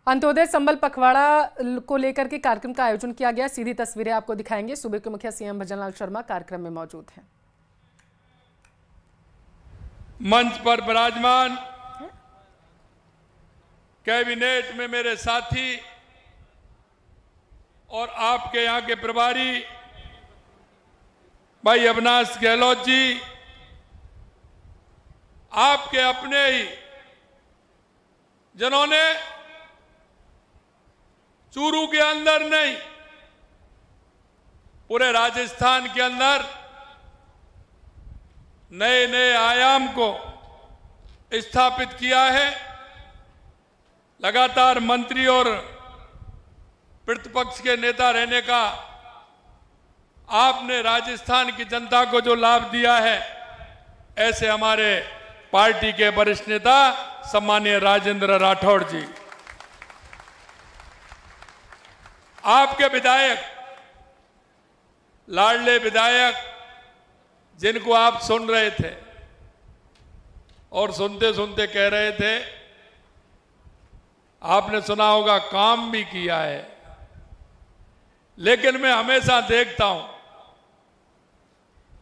अंत्योदय संबल पखवाड़ा को लेकर के कार्यक्रम का आयोजन किया गया। सीधी तस्वीरें आपको दिखाएंगे। सूबे के मुखिया सीएम भजनलाल शर्मा कार्यक्रम में मौजूद हैं। मंच पर विराजमान कैबिनेट में मेरे साथी और आपके यहां के प्रभारी भाई अविनाश गहलोत जी, आपके अपने ही जिन्होंने चूरू के अंदर नहीं, पूरे राजस्थान के अंदर नए नए आयाम को स्थापित किया है। लगातार मंत्री और प्रतिपक्ष के नेता रहने का आपने राजस्थान की जनता को जो लाभ दिया है, ऐसे हमारे पार्टी के वरिष्ठ नेता सम्मानीय राजेंद्र राठौड़ जी, आपके विधायक, लाडले विधायक जिनको आप सुन रहे थे और सुनते सुनते कह रहे थे, आपने सुना होगा काम भी किया है, लेकिन मैं हमेशा देखता हूं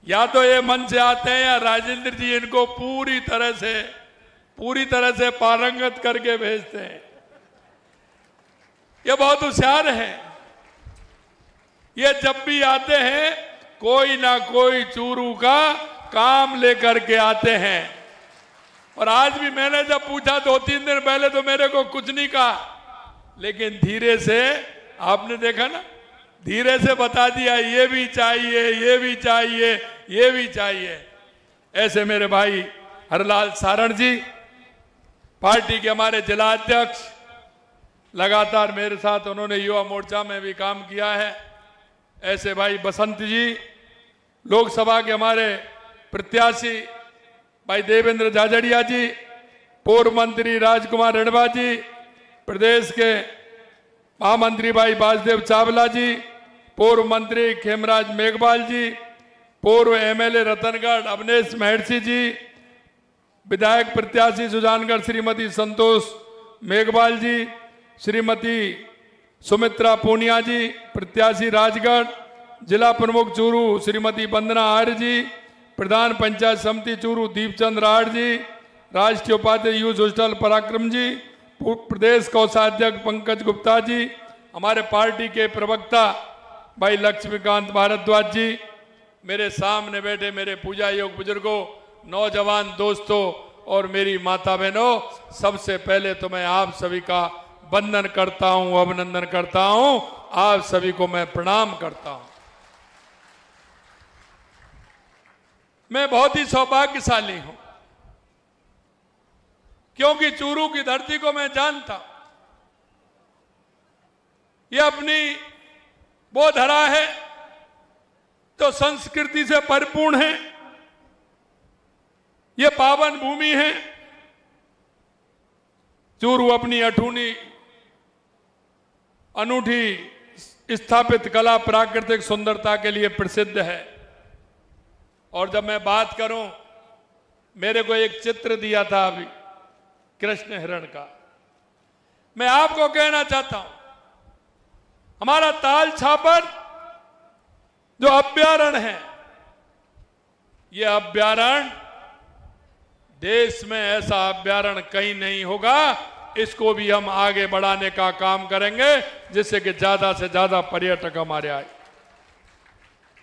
या तो ये मन से आते हैं या राजेंद्र जी इनको पूरी तरह से पारंगत करके भेजते हैं। ये बहुत होशियार हैं। ये जब भी आते हैं कोई ना कोई चूरू का काम लेकर के आते हैं। और आज भी मैंने जब पूछा 2-3 दिन पहले तो मेरे को कुछ नहीं कहा, लेकिन धीरे से आपने देखा ना, धीरे से बता दिया ये भी चाहिए, ये भी चाहिए, ये भी चाहिए। ऐसे मेरे भाई हरलाल सारण जी, पार्टी के हमारे जिला अध्यक्ष, लगातार मेरे साथ उन्होंने युवा मोर्चा में भी काम किया है। ऐसे भाई बसंत जी, लोकसभा के हमारे प्रत्याशी भाई देवेंद्र जाजड़िया जी, पूर्व मंत्री राजकुमार रेणवा जी, प्रदेश के महामंत्री भाई वासुदेव चावला जी, पूर्व मंत्री खेमराज मेघवाल जी, पूर्व एमएलए रतनगढ़ अवनेश महर्षि जी, विधायक प्रत्याशी सुजानगढ़ श्रीमती संतोष मेघवाल जी, श्रीमती सुमित्रा पूनिया जी, प्रत्याशी राजगढ़, जिला प्रमुख चूरू श्रीमती वंदना आर्य जी, प्रधान पंचायत समिति चूरू दीपचंद राठ जी, राष्ट्रीय उपाध्यक्ष यूथ हॉस्टल पराक्रम जी, प्रदेश कोषाध्यक्ष पंकज गुप्ता जी, हमारे पार्टी के प्रवक्ता भाई लक्ष्मीकांत भारद्वाज जी, मेरे सामने बैठे मेरे पूजा योग बुजुर्गों, नौजवान दोस्तों और मेरी माता बहनों, सबसे पहले तो मैं आप सभी का वंदन करता हूं, अभिनंदन करता हूं, आप सभी को मैं प्रणाम करता हूं। मैं बहुत ही सौभाग्यशाली हूं क्योंकि चूरू की धरती को मैं जानता हूं। यह अपनी वो धरा है तो संस्कृति से परिपूर्ण है, ये पावन भूमि है। चूरू अपनी अनूठी स्थापित कला, प्राकृतिक सुंदरता के लिए प्रसिद्ध है। और जब मैं बात करूं, मेरे को एक चित्र दिया था अभी कृष्ण हिरण का, मैं आपको कहना चाहता हूं, हमारा ताल छापर जो अभ्यारण्य है, यह अभ्यारण्य देश में ऐसा अभ्यारण्य कहीं नहीं होगा। इसको भी हम आगे बढ़ाने का काम करेंगे जिससे कि ज्यादा से ज्यादा पर्यटक हमारे आए।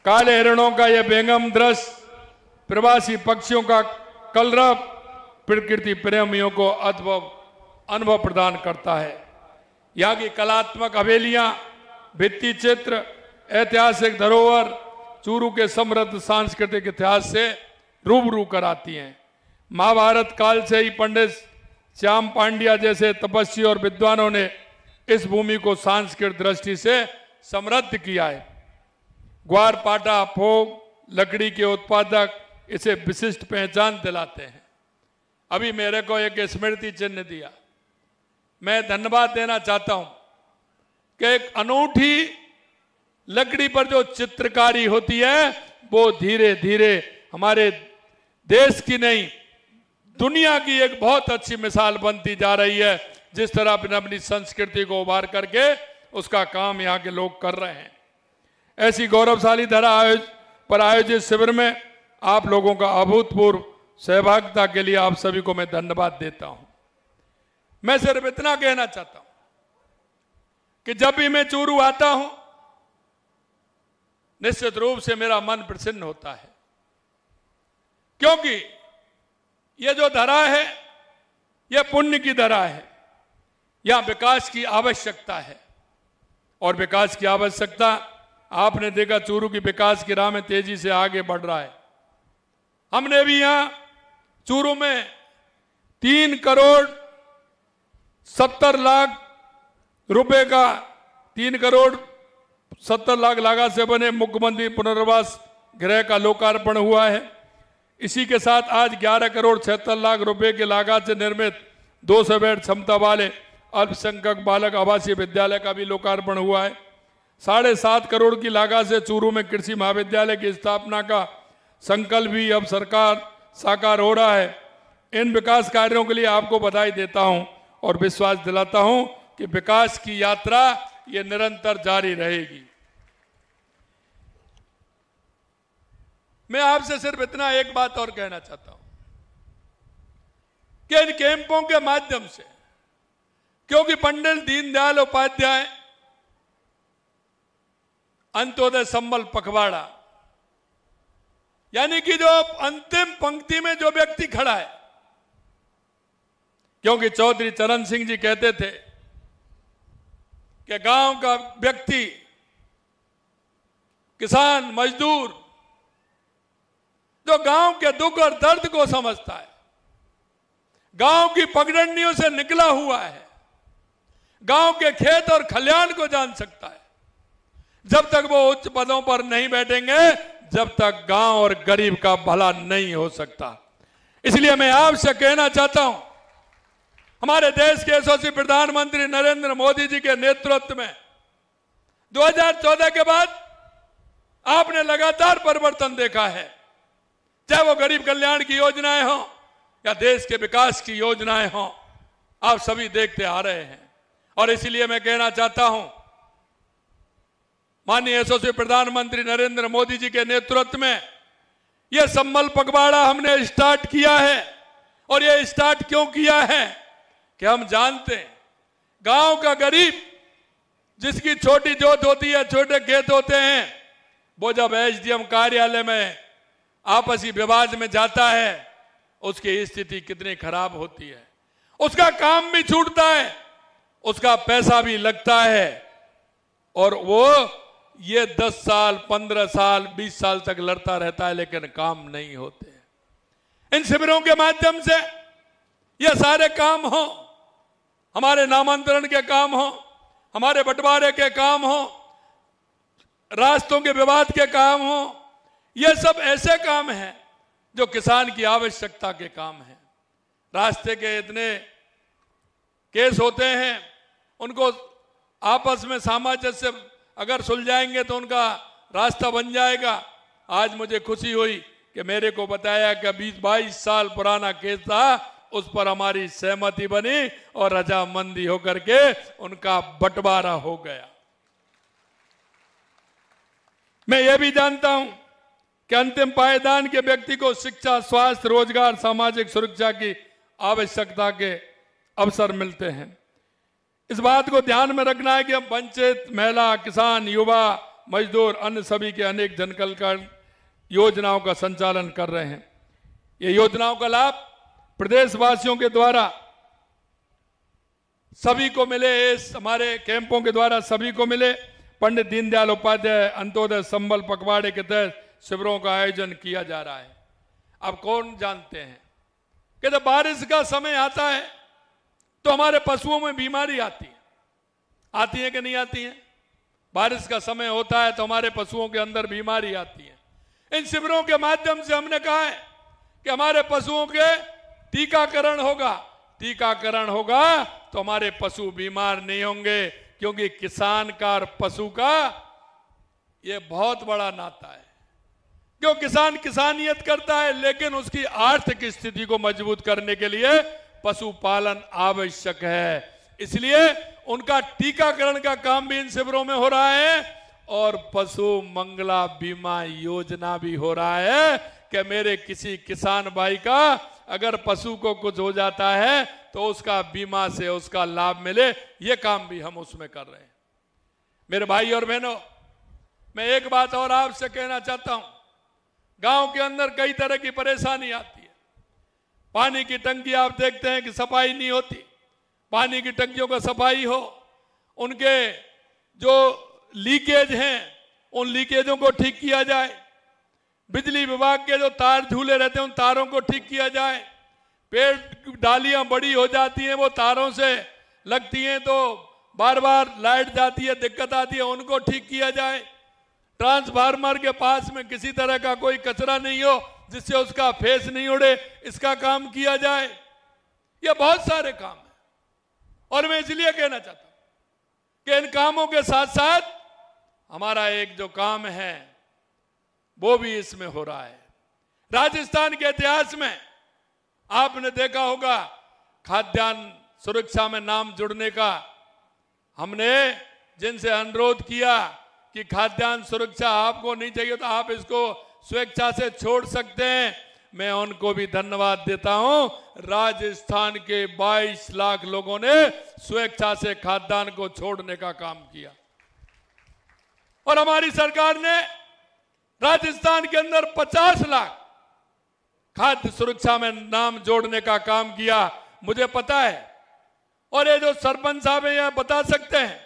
काले हिरणों का यह बेंगम दृश्य, प्रवासी पक्षियों का कलरव प्रकृति प्रेमियों को अनुभव प्रदान करता है। यहाँ की कलात्मक हवेलियां, भित्ति चित्र, ऐतिहासिक धरोहर चूरू के समृद्ध सांस्कृतिक इतिहास से रूबरू कराती हैं। महाभारत काल से ही पंडित श्याम पांड्या जैसे तपस्वी और विद्वानों ने इस भूमि को सांस्कृतिक दृष्टि से समृद्ध किया है। ग्वार पाटा, फोग, लकड़ी के उत्पादक इसे विशिष्ट पहचान दिलाते हैं। अभी मेरे को एक स्मृति चिन्ह दिया, मैं धन्यवाद देना चाहता हूं कि एक अनूठी लकड़ी पर जो चित्रकारी होती है वो धीरे धीरे हमारे देश की नहीं दुनिया की एक बहुत अच्छी मिसाल बनती जा रही है। जिस तरह अपनी अपनी संस्कृति को उभार करके उसका काम यहाँ के लोग कर रहे हैं। ऐसी गौरवशाली धरा पर आयोजित शिविर में आप लोगों का अभूतपूर्व सहभागिता के लिए आप सभी को मैं धन्यवाद देता हूं। मैं सिर्फ इतना कहना चाहता हूं कि जब भी मैं चूरू आता हूं निश्चित रूप से मेरा मन प्रसन्न होता है, क्योंकि ये जो धरा है ये पुण्य की धरा है। यहां विकास की आवश्यकता है और विकास की आवश्यकता आपने देखा चूरू की विकास की राह में तेजी से आगे बढ़ रहा है। हमने भी यहां चूरू में 3 करोड़ 70 लाख रुपए का 3 करोड़ 70 लाख लागत से बने मुख्यमंत्री पुनर्वास गृह का लोकार्पण हुआ है। इसी के साथ आज 11 करोड़ 76 लाख रुपए के लागत से निर्मित 200 बेड क्षमता वाले अल्पसंख्यक बालक आवासीय विद्यालय का भी लोकार्पण हुआ है। 7.5 करोड़ की लागत से चूरू में कृषि महाविद्यालय की स्थापना का संकल्प भी अब सरकार साकार हो रहा है। इन विकास कार्यों के लिए आपको बधाई देता हूं और विश्वास दिलाता हूं कि विकास की यात्रा ये निरंतर जारी रहेगी। मैं आपसे सिर्फ इतना एक बात और कहना चाहता हूं कि इन कैंपों के माध्यम से, क्योंकि पंडित दीनदयाल उपाध्याय अंत्योदय संबल पखवाड़ा, यानी कि जो अंतिम पंक्ति में जो व्यक्ति खड़ा है, क्योंकि चौधरी चरण सिंह जी कहते थे कि गांव का व्यक्ति, किसान, मजदूर जो गांव के दुख और दर्द को समझता है, गांव की पगडंडियों से निकला हुआ है, गांव के खेत और खलिहान को जान सकता है, जब तक वो उच्च पदों पर नहीं बैठेंगे जब तक गांव और गरीब का भला नहीं हो सकता। इसलिए मैं आपसे कहना चाहता हूं, हमारे देश के यशस्वी प्रधानमंत्री नरेंद्र मोदी जी के नेतृत्व में 2014 के बाद आपने लगातार परिवर्तन देखा है, चाहे वो गरीब कल्याण की योजनाएं हों या देश के विकास की योजनाएं हों, आप सभी देखते आ रहे हैं। और इसलिए मैं कहना चाहता हूं, माननीय यशस्वी प्रधानमंत्री नरेंद्र मोदी जी के नेतृत्व में यह संबल पखवाड़ा हमने स्टार्ट किया है। और यह स्टार्ट क्यों किया है कि हम जानते हैं गांव का गरीब जिसकी छोटी जोत होती है, छोटे खेत होते हैं, वो जब एसडीएम कार्यालय में आपसी विवाद में जाता है उसकी स्थिति कितनी खराब होती है, उसका काम भी छूटता है, उसका पैसा भी लगता है और वो ये 10 साल 15 साल 20 साल तक लड़ता रहता है, लेकिन काम नहीं होते। इन शिविरों के माध्यम से ये सारे काम हो, हमारे नामांतरण के काम हो, हमारे बंटवारे के काम हो, रास्तों के विवाद के काम हो, ये सब ऐसे काम हैं जो किसान की आवश्यकता के काम हैं। रास्ते के इतने केस होते हैं, उनको आपस में सामंजस्य अगर सुलझाएंगे तो उनका रास्ता बन जाएगा। आज मुझे खुशी हुई कि मेरे को बताया कि 20-22 साल पुराना केस था, उस पर हमारी सहमति बनी और रजामंदी होकर के उनका बंटवारा हो गया। मैं ये भी जानता हूं कि अंतिम पायदान के व्यक्ति को शिक्षा, स्वास्थ्य, रोजगार, सामाजिक सुरक्षा की आवश्यकता के अवसर मिलते हैं। इस बात को ध्यान में रखना है कि हम वंचित महिला, किसान, युवा, मजदूर, अन्य सभी के अनेक जन कल्याण योजनाओं का संचालन कर रहे हैं। ये योजनाओं का लाभ प्रदेशवासियों के द्वारा सभी को मिले, इस हमारे कैंपों के द्वारा सभी को मिले। पंडित दीनदयाल उपाध्याय अंत्योदय संबल पखवाड़े के तहत शिविरों का आयोजन किया जा रहा है। अब कौन जानते हैं कि जब बारिश का समय आता है तो हमारे पशुओं में बीमारी आती है कि नहीं आती है? बारिश का समय होता है तो हमारे पशुओं के अंदर बीमारी आती है। इन शिविरों के माध्यम से हमने कहा है कि हमारे पशुओं के टीकाकरण होगा तो हमारे पशु बीमार नहीं होंगे, क्योंकि किसान का और पशु का ये बहुत बड़ा नाता है। क्यों किसान किसानियत करता है, लेकिन उसकी आर्थिक स्थिति को मजबूत करने के लिए पशुपालन आवश्यक है। इसलिए उनका टीकाकरण का काम भी इन शिविरों में हो रहा है और पशु मंगला बीमा योजना भी हो रहा है कि मेरे किसी किसान भाई का अगर पशु को कुछ हो जाता है तो उसका बीमा से उसका लाभ मिले, ये काम भी हम उसमें कर रहे हैं। मेरे भाई और बहनों, मैं एक बात और आपसे कहना चाहता हूं, गांव के अंदर कई तरह की परेशानी आती है। पानी की टंकी आप देखते हैं कि सफाई नहीं होती, पानी की टंकियों का सफाई हो, उनके जो लीकेज हैं उन लीकेजों को ठीक किया जाए, बिजली विभाग के जो तार झूले रहते हैं उन तारों को ठीक किया जाए, पेड़ डालियां बड़ी हो जाती हैं वो तारों से लगती हैं तो बार बार लाइट जाती है, दिक्कत आती है, उनको ठीक किया जाए, ट्रांसफार्मर के पास में किसी तरह का कोई कचरा नहीं हो जिससे उसका फेस नहीं उड़े, इसका काम किया जाए। ये बहुत सारे काम हैं और मैं इसलिए कहना चाहता हूं कि इन कामों के साथ साथ हमारा एक जो काम है वो भी इसमें हो रहा है। राजस्थान के इतिहास में आपने देखा होगा खाद्यान्न सुरक्षा में नाम जुड़ने का, हमने जिनसे अनुरोध किया कि खाद्यान्न सुरक्षा आपको नहीं चाहिए तो आप इसको स्वेच्छा से छोड़ सकते हैं, मैं उनको भी धन्यवाद देता हूं। राजस्थान के 22 लाख लोगों ने स्वेच्छा से खाद्यान्न को छोड़ने का काम किया और हमारी सरकार ने राजस्थान के अंदर 50 लाख खाद्य सुरक्षा में नाम जोड़ने का काम किया। मुझे पता है और ये जो सरपंच साहब हैं यह बता सकते हैं,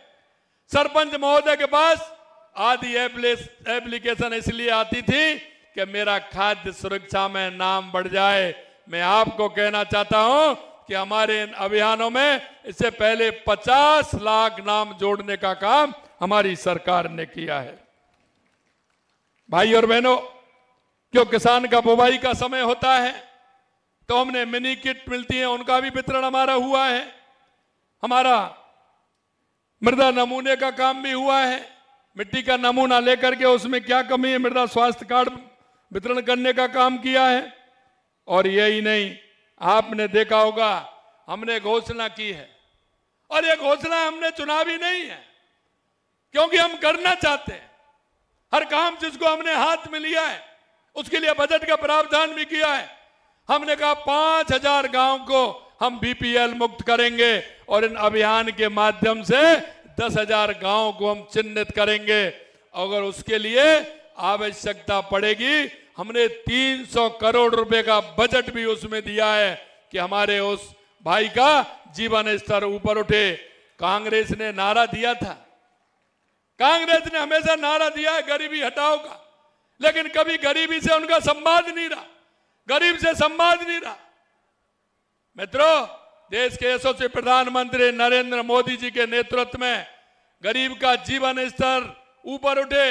सरपंच महोदय के पास आदि एप्लीकेशन इसलिए आती थी कि मेरा खाद्य सुरक्षा में नाम बढ़ जाए। मैं आपको कहना चाहता हूं कि हमारे इन अभियानों में इससे पहले 50 लाख नाम जोड़ने का काम हमारी सरकार ने किया है। भाई और बहनों, क्यों किसान का बुवाई का समय होता है तो हमने मिनी किट मिलती है, उनका भी वितरण हमारा हुआ है। हमारा मृदा नमूने का काम भी हुआ है, मिट्टी का नमूना लेकर के उसमें क्या कमी है मृदा स्वास्थ्य कार्ड वितरण करने का काम किया है। और यही नहीं, आपने देखा होगा हमने घोषणा की है और ये घोषणा हमने चुनावी नहीं है, क्योंकि हम करना चाहते हैं हर काम जिसको हमने हाथ में लिया है उसके लिए बजट का प्रावधान भी किया है। हमने कहा 5000 गांव को हम बीपीएल मुक्त करेंगे और इन अभियान के माध्यम से 10,000 गांव को हम चिन्हित करेंगे। अगर उसके लिए आवश्यकता पड़ेगी हमने 300 करोड़ रुपए का बजट भी उसमें दिया है कि हमारे उस भाई का जीवन स्तर ऊपर उठे। कांग्रेस ने नारा दिया था, कांग्रेस ने हमेशा नारा दिया है गरीबी हटाओ का, लेकिन कभी गरीबी से उनका संवाद नहीं रहा, गरीब से संवाद नहीं रहा। मित्रों, देश के यशस्वी प्रधानमंत्री नरेंद्र मोदी जी के नेतृत्व में गरीब का जीवन स्तर ऊपर उठे,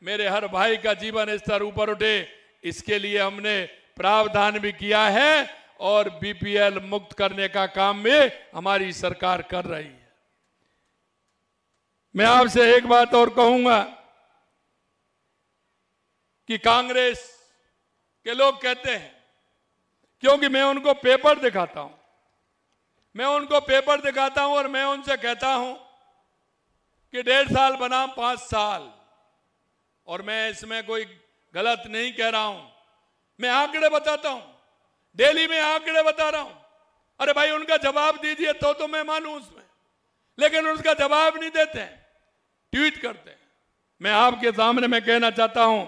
मेरे हर भाई का जीवन स्तर ऊपर उठे, इसके लिए हमने प्रावधान भी किया है और बीपीएल मुक्त करने का काम भी हमारी सरकार कर रही है। मैं आपसे एक बात और कहूंगा कि कांग्रेस के लोग कहते हैं, क्योंकि मैं उनको पेपर दिखाता हूं, मैं उनको पेपर दिखाता हूं और मैं उनसे कहता हूं कि 1.5 साल बनाम 5 साल, और मैं इसमें कोई गलत नहीं कह रहा हूं, मैं आंकड़े बताता हूं, डेली में आंकड़े बता रहा हूं। अरे भाई उनका जवाब दीजिए तो मैं मानूं उसमें, लेकिन उसका जवाब नहीं देते हैं, ट्वीट करते हैं। मैं आपके सामने मैं कहना चाहता हूं,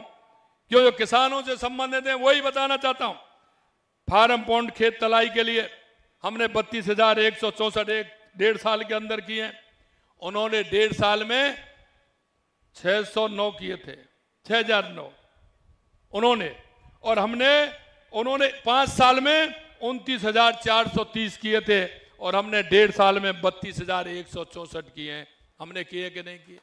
क्यों जो किसानों से संबंधित है वही बताना चाहता हूं। फार्म पॉन्ड खेत तलाई के लिए हमने 32,164 1.5 साल के अंदर किए हैं, उन्होंने 1.5 साल में 609 किए थे, 6,009 उन्होंने, और उन्होंने 5 साल में 29,430 किए थे और हमने 1.5 साल में 32,164 किए हैं। हमने किए कि नहीं किए?